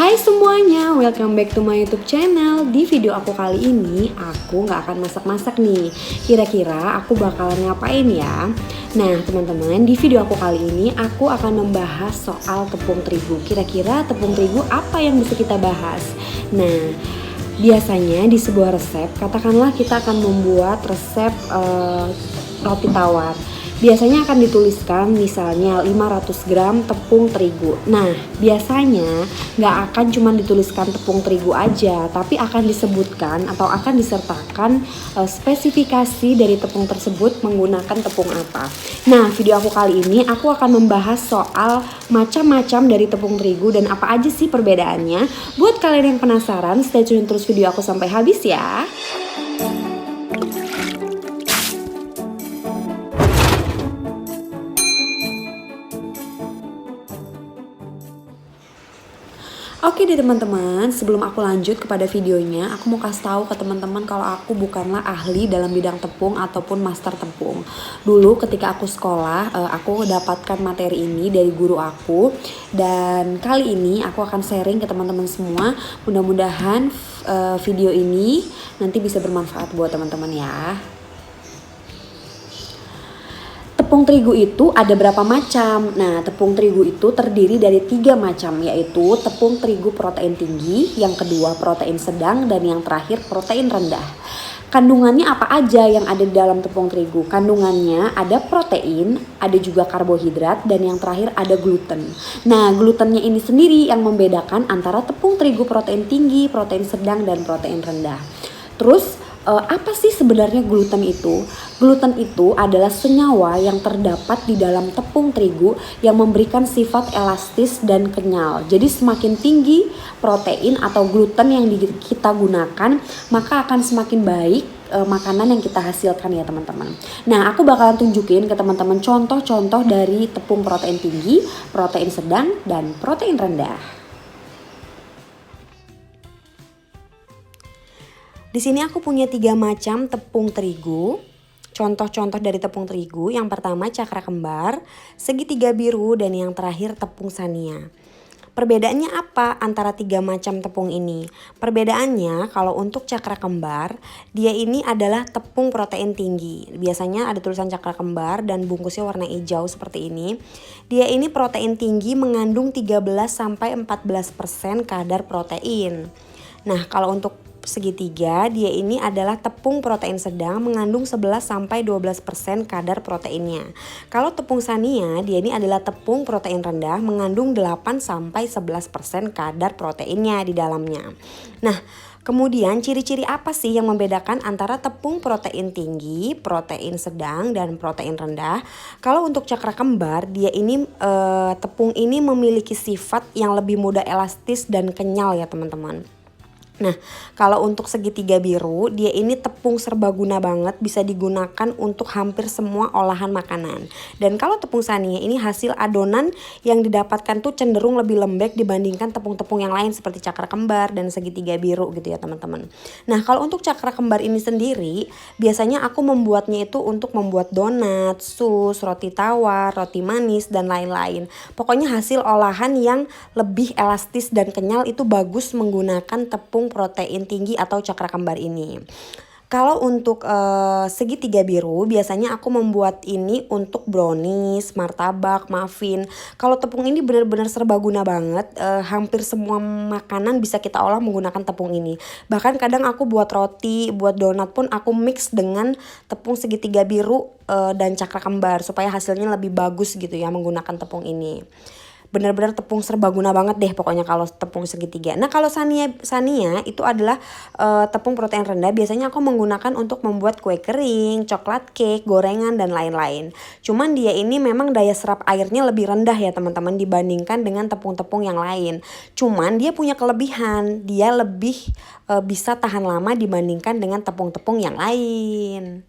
Hai semuanya, welcome back to my YouTube channel. Di video aku kali ini, aku nggak akan masak-masak nih. Kira-kira aku bakalan ngapain ya? Nah teman-teman, di video aku kali ini, aku akan membahas soal tepung terigu. Kira-kira tepung terigu apa yang bisa kita bahas? Nah, biasanya di sebuah resep, katakanlah kita akan membuat resep roti tawar. Biasanya akan dituliskan misalnya 500 gram tepung terigu. Nah, biasanya nggak akan cuma dituliskan tepung terigu aja, tapi akan disebutkan atau akan disertakan spesifikasi dari tepung tersebut menggunakan tepung apa. Nah, video aku kali ini aku akan membahas soal macam-macam dari tepung terigu dan apa aja sih perbedaannya. Buat kalian yang penasaran, stay tune terus video aku sampai habis ya. Oke deh teman-teman, sebelum aku lanjut kepada videonya, aku mau kasih tahu ke teman-teman kalau aku bukanlah ahli dalam bidang tepung ataupun master tepung. Dulu ketika aku sekolah, aku dapatkan materi ini dari guru aku, dan kali ini aku akan sharing ke teman-teman semua. Mudah-mudahan video ini nanti bisa bermanfaat buat teman-teman ya. Tepung terigu itu ada berapa macam? Nah, tepung terigu itu terdiri dari 3 macam, yaitu tepung terigu protein tinggi, yang kedua protein sedang, dan yang terakhir protein rendah. Kandungannya apa aja yang ada di dalam tepung terigu? Kandungannya ada protein, ada juga karbohidrat, dan yang terakhir ada gluten. Nah, glutennya ini sendiri yang membedakan antara tepung terigu protein tinggi, protein sedang, dan protein rendah. Terus, apa sih sebenarnya gluten itu? Gluten itu adalah senyawa yang terdapat di dalam tepung terigu yang memberikan sifat elastis dan kenyal. Jadi semakin tinggi protein atau gluten yang kita gunakan, maka akan semakin baik makanan yang kita hasilkan ya teman-teman. Nah, aku bakalan tunjukin ke teman-teman contoh-contoh dari tepung protein tinggi, protein sedang, dan protein rendah. Di sini aku punya 3 macam tepung terigu. Contoh-contoh dari tepung terigu, yang pertama cakra kembar, segitiga biru, dan yang terakhir tepung sania. Perbedaannya apa antara 3 macam tepung ini? Perbedaannya kalau untuk cakra kembar, dia ini adalah tepung protein tinggi. Biasanya ada tulisan cakra kembar dan bungkusnya warna hijau seperti ini. Dia ini protein tinggi mengandung 13-14% kadar protein. Nah, kalau untuk segitiga, dia ini adalah tepung protein sedang mengandung 11-12% kadar proteinnya. Kalau tepung sania, dia ini adalah tepung protein rendah mengandung 8-11% kadar proteinnya di dalamnya. Nah, kemudian ciri-ciri apa sih yang membedakan antara tepung protein tinggi, protein sedang, dan protein rendah? Kalau untuk cakra kembar, dia ini tepung ini memiliki sifat yang lebih mudah elastis dan kenyal ya teman-teman. Nah, kalau untuk segitiga biru, dia ini tepung serbaguna banget, bisa digunakan untuk hampir semua olahan makanan. Dan kalau tepung sania ini hasil adonan yang didapatkan tuh cenderung lebih lembek dibandingkan tepung-tepung yang lain seperti cakra kembar dan segitiga biru gitu ya teman-teman. Nah, kalau untuk cakra kembar ini sendiri, biasanya aku membuatnya itu untuk membuat donat, sus, roti tawar, roti manis, dan lain-lain. Pokoknya hasil olahan yang lebih elastis dan kenyal itu bagus menggunakan tepung protein tinggi atau cakra kembar ini. Kalau untuk segitiga biru, biasanya aku membuat ini untuk brownies, martabak, muffin. Kalau tepung ini benar-benar serbaguna banget, hampir semua makanan bisa kita olah menggunakan tepung ini. Bahkan kadang aku buat roti, buat donat pun aku mix dengan tepung segitiga biru dan cakra kembar supaya hasilnya lebih bagus gitu ya menggunakan tepung ini. Benar-benar tepung serbaguna banget deh pokoknya kalau tepung segitiga. Nah, kalau sania itu adalah tepung protein rendah. Biasanya aku menggunakan untuk membuat kue kering, coklat cake, gorengan, dan lain-lain. Cuman dia ini memang daya serap airnya lebih rendah ya teman-teman dibandingkan dengan tepung-tepung yang lain. Cuman dia punya kelebihan, dia lebih bisa tahan lama dibandingkan dengan tepung-tepung yang lain.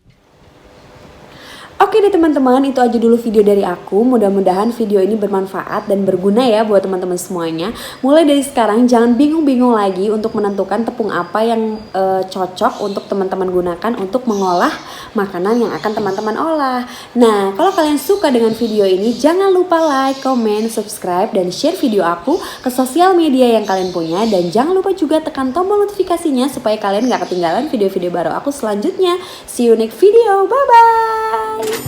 Oke deh teman-teman, itu aja dulu video dari aku. Mudah-mudahan video ini bermanfaat dan berguna ya buat teman-teman semuanya. Mulai dari sekarang jangan bingung-bingung lagi untuk menentukan tepung apa yang cocok untuk teman-teman gunakan untuk mengolah makanan yang akan teman-teman olah. Nah, kalau kalian suka dengan video ini, jangan lupa like, comment, subscribe, dan share video aku ke sosial media yang kalian punya. Dan jangan lupa juga tekan tombol notifikasinya supaya kalian gak ketinggalan video-video baru aku selanjutnya. See you next video, bye-bye!